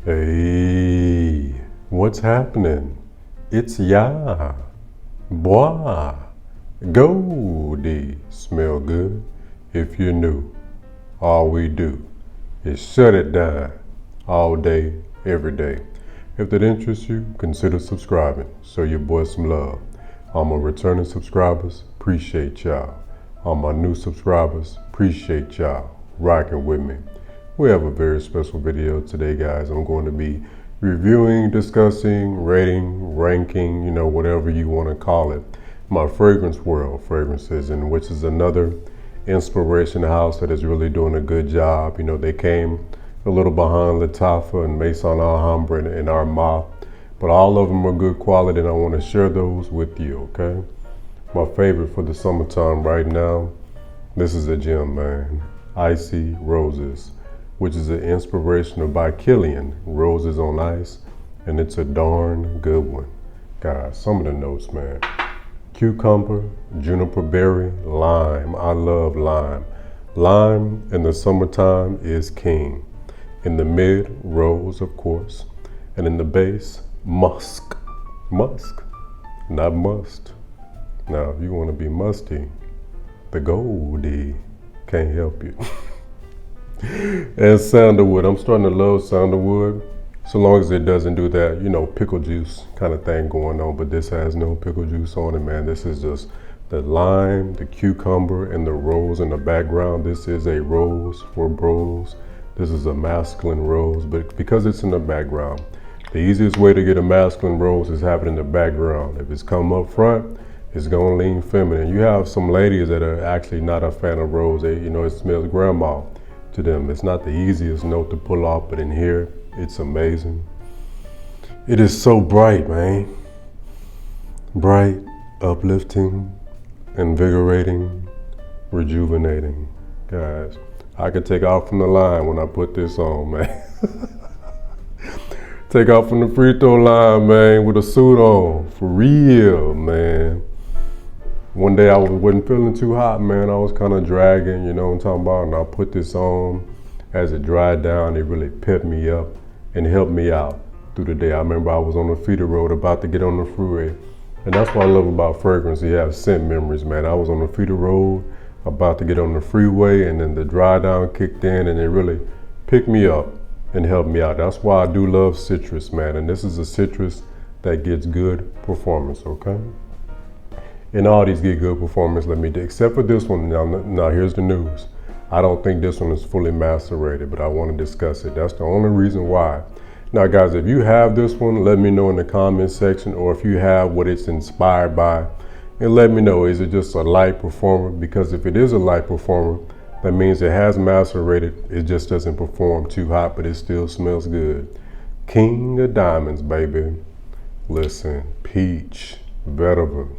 Hey, what's happening? It's ya, boy, Goldie. Smell good? If you're new, all we do is shut it down all day, every day. If that interests you, consider subscribing. Show your boy some love. All my returning subscribers, appreciate y'all. All my new subscribers, appreciate y'all rocking with me. We have a very special video today, guys. I'm going to be reviewing, discussing, rating, ranking, whatever you want to call it, my fragrance world fragrances, and which is another inspiration house that is really doing a good job. They came a little behind Lattafa and Maison Alhambra and Armagh, but all of them are good quality, and I want to share those with you, okay? My favorite for the summertime right now, this is a gem, man. Icy Roses, which is an inspiration by Killian, Roses on Ice, and it's a darn good one. Guys, some of the notes, man. Cucumber, juniper berry, lime. I love lime. Lime in the summertime is king. In the mid, rose, of course. And in the base, musk. Musk, not must. Now, if you want to be musty, the Goldie can't help you. And sandalwood, I'm starting to love sandalwood, so long as it doesn't do that, pickle juice kind of thing going on, but this has no pickle juice on it, man. This is just the lime, the cucumber, and the rose in the background. This is a rose for bros. This is a masculine rose, but because it's in the background, the easiest way to get a masculine rose is have it in the background. If it's come up front, it's gonna lean feminine. You have some ladies that are actually not a fan of rose. It smells grandma to them. It's not the easiest note to pull off, but in here, it's amazing. It is so bright, man. Bright, uplifting, invigorating, rejuvenating. Guys, I could take off from the line when I put this on, man. Take off from the free throw line, man, with a suit on. For real, man. One day I wasn't feeling too hot, man. I was kind of dragging, you know what I'm talking about? And I put this on. As it dried down, it really pepped me up and helped me out through the day. I remember I was on the feeder road about to get on the freeway. And that's what I love about fragrance. You have scent memories, man. I was on the feeder road about to get on the freeway, and then the dry down kicked in, and it really picked me up and helped me out. That's why I do love citrus, man. And this is a citrus that gets good performance, okay? And all these get good performance, except for this one. Now here's the news. I don't think this one is fully macerated, but I want to discuss it. That's the only reason why. Now guys, if you have this one, let me know in the comment section, or if you have what it's inspired by, and let me know, is it just a light performer? Because if it is a light performer, that means it has macerated. It just doesn't perform too hot, but it still smells good. King of diamonds, baby. Listen, peach, vetiver.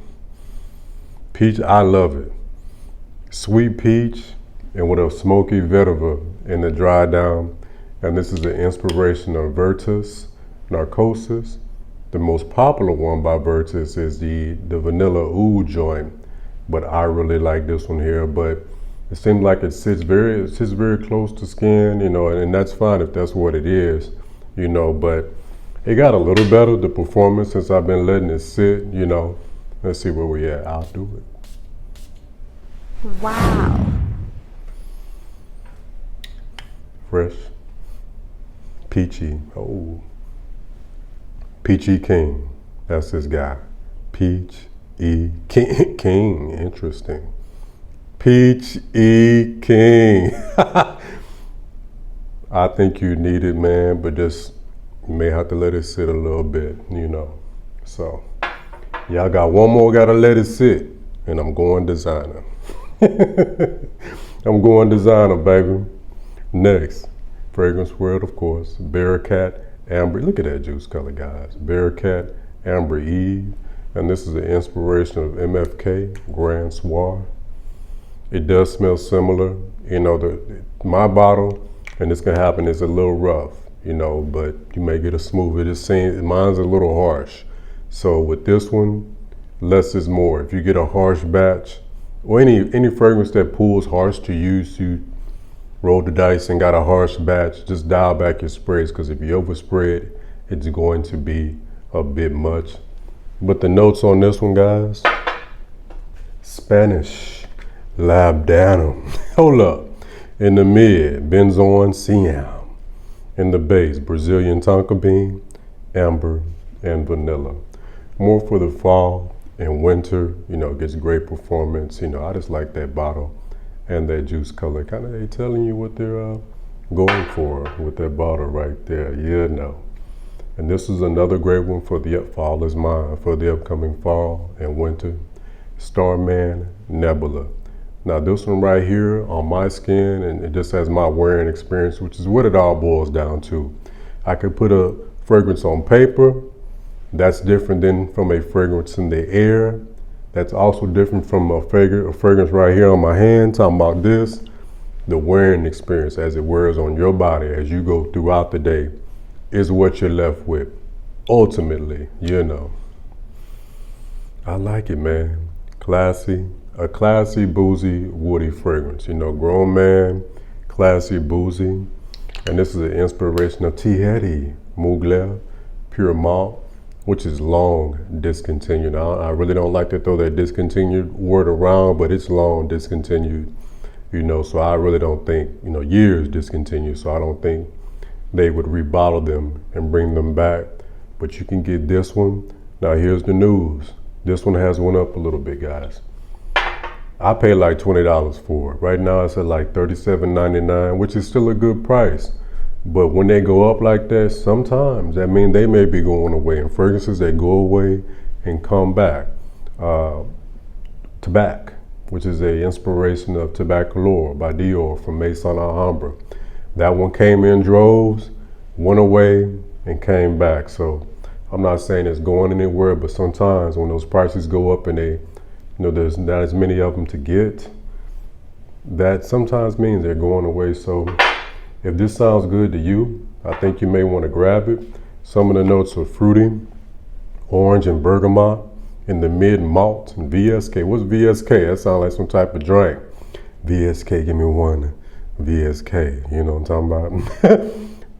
Peach, I love it. Sweet peach and with a smoky vetiver in the dry down. And this is the inspiration of Virtus Narcosis. The most popular one by Virtus is the vanilla oud joint, but I really like this one here. But it seems like it sits very close to skin, and that's fine if that's what it is, but it got a little better, the performance, since I've been letting it sit, Let's see where we at. I'll do it. Wow. Fresh. Peachy. Oh. Peachy King. That's this guy. Peach E King. King. Interesting. Peach E King. I think you need it, man, but just you may have to let it sit a little bit, So. Y'all got one more, gotta let it sit, and I'm going designer. I'm going designer, baby. Next, fragrance world, of course, Bearcat Amber. Look at that juice color, guys. Bearcat Amber Eve, and this is an inspiration of MFK, Grand Soir. It does smell similar. My bottle, and this can happen, is a little rough, but you may get a smooth. It just seems, mine's a little harsh. So with this one, less is more. If you get a harsh batch, or any fragrance that pulls harsh to you, rolled the dice and got a harsh batch, just dial back your sprays, because if you overspray it, it's going to be a bit much. But the notes on this one, guys, Spanish, labdanum. Hold up. In the mid, benzoin siam. In the base, Brazilian tonka bean, amber, and vanilla. More for the fall and winter, gets great performance. I just like that bottle and that juice color. Kind of they telling you what they're going for with that bottle right there. And this is another great one for the fall is mine, for the upcoming fall and winter. Starman Nebula. Now this one right here on my skin, and it just has my wearing experience, which is what it all boils down to. I could put a fragrance on paper. That's different than from a fragrance in the air. That's also different from a fragrance right here on my hand. Talking about this, the wearing experience as it wears on your body as you go throughout the day is what you're left with. Ultimately, I like it, man. A classy, boozy, woody fragrance. Grown man, classy, boozy. And this is an inspiration of Thierry Mugler, Pure Malt, which is long discontinued. I really don't like to throw that discontinued word around, but it's long discontinued, so I really don't think, years discontinued, so I don't think they would rebottle them and bring them back. But you can get this one. Now here's the news. This one has went up a little bit, guys. I paid like $20 for it. Right now it's at like $37.99, which is still a good price. But when they go up like that, sometimes that means they may be going away. And fragrances, they go away and come back. Tabac, which is an inspiration of Tabacolore by Dior from Maison Alhambra. That one came in droves, went away, and came back. So I'm not saying it's going anywhere, but sometimes when those prices go up and they, there's not as many of them to get, that sometimes means they're going away. So if this sounds good to you, I think you may want to grab it. Some of the notes are fruity, orange and bergamot, in the mid malt and VSK. What's VSK? That sounds like some type of drink. VSK, give me one VSK. You know what I'm talking about?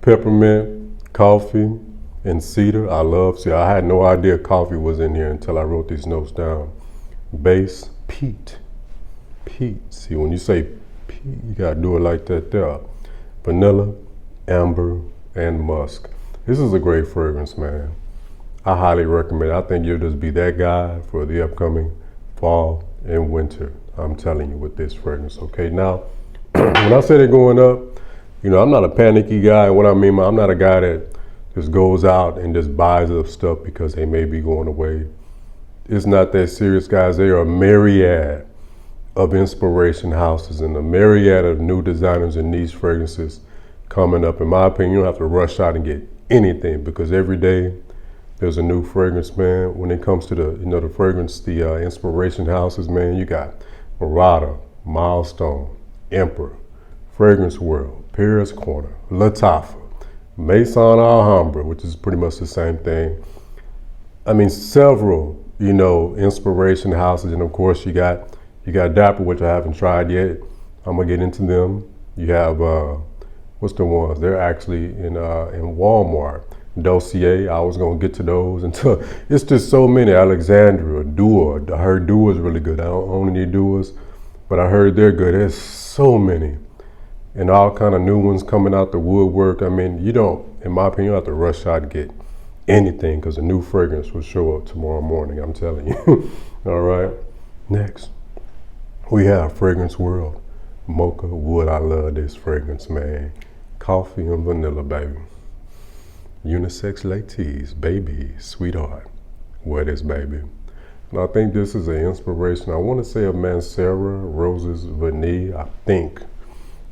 Peppermint, coffee, and cedar. I had no idea coffee was in here until I wrote these notes down. Base, peat. See, when you say peat, you gotta do it like that there. Vanilla, amber, and musk. This is a great fragrance, man. I highly recommend it. I think you'll just be that guy for the upcoming fall and winter. I'm telling you with this fragrance, okay? Now, when I say they're going up, I'm not a panicky guy. What I mean, I'm not a guy that just goes out and just buys up stuff because they may be going away. It's not that serious, guys. They are a myriad of inspiration houses and a myriad of new designers and niche fragrances coming up. In my opinion, you don't have to rush out and get anything because every day there's a new fragrance, man. When it comes to the fragrance, the inspiration houses, man, you got Murata, Milestone, Emperor, Fragrance World, Paris Corner, Lattafa, Maison Alhambra, which is pretty much the same thing. I mean, several, inspiration houses, and of course you got Dapper, which I haven't tried yet. I'm gonna get into them. You have what's the ones? They're actually in Walmart. Dossier, I was gonna get to those until it's just so many. Alexandria, Dua. I heard Dua's really good. I don't own any Duas, but I heard they're good. There's so many, and all kind of new ones coming out the woodwork. I mean, you don't, in my opinion, you don't have to rush out and get anything because a new fragrance will show up tomorrow morning. I'm telling you. All right. Next, we have Fragrance World, Mocha Wood. I love this fragrance, man. Coffee and vanilla, baby. Unisex lattes, baby, sweetheart. Wear this, baby. And I think this is an inspiration. I want to say of Mancera Roses Vanille. I think,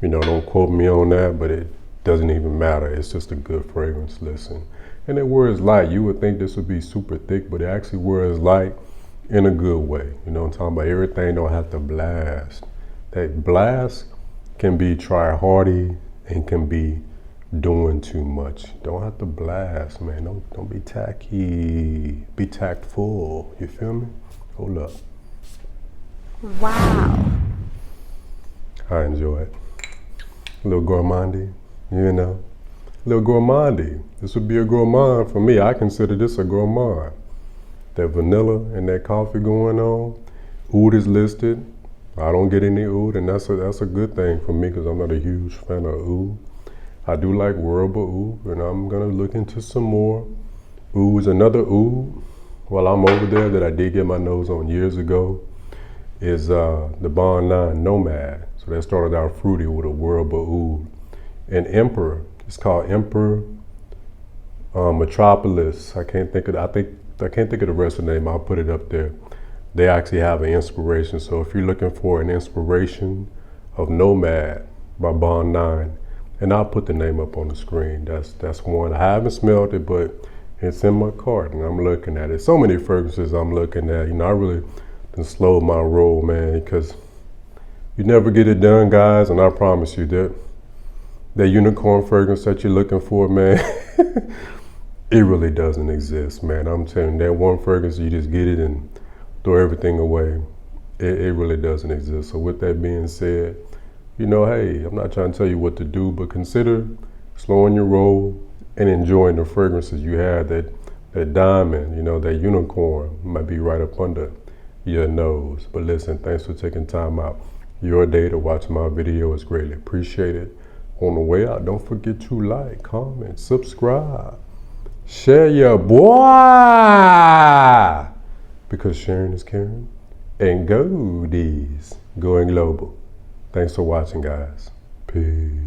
don't quote me on that, but it doesn't even matter. It's just a good fragrance. Listen, and it wears light. You would think this would be super thick, but it actually wears light in a good way. I'm talking about. Everything don't have to blast. That blast can be try-hardy and can be doing too much. Don't have to blast, man. Don't be tacky. Be tactful. You feel me? Hold up. Wow. I enjoy it. A little gourmandy, you know. A little gourmandy. This would be a gourmand for me. I consider this a gourmand. That vanilla and that coffee going on. Oud is listed. I don't get any oud, and that's a good thing for me because I'm not a huge fan of oud. I do like Worble oud, and I'm gonna look into some more ouds. Another oud while I'm over there that I did get my nose on years ago is the Bond 9 Nomad. So that started out fruity with a Worble oud. And Emperor, it's called Emperor Metropolis. I can't think of the rest of the name. I'll put it up there. They actually have an inspiration. So if you're looking for an inspiration of Nomad by Bond 9, and I'll put the name up on the screen. That's one. I haven't smelled it, but it's in my cart and I'm looking at it. So many fragrances I'm looking at. You know, I really done slowed my roll, man, because you never get it done, guys. And I promise you that unicorn fragrance that you're looking for, man, it really doesn't exist, man. I'm telling you, that one fragrance, you just get it and throw everything away. It really doesn't exist. So with that being said, you know, hey, I'm not trying to tell you what to do, but consider slowing your roll and enjoying the fragrances you have. That diamond, you know, that unicorn might be right up under your nose. But listen, thanks for taking time out your day to watch my video. It's greatly appreciated. On the way out, don't forget to like, comment, subscribe, share your boy, because sharing is caring, and Goldies going global. Thanks for watching, guys. Peace.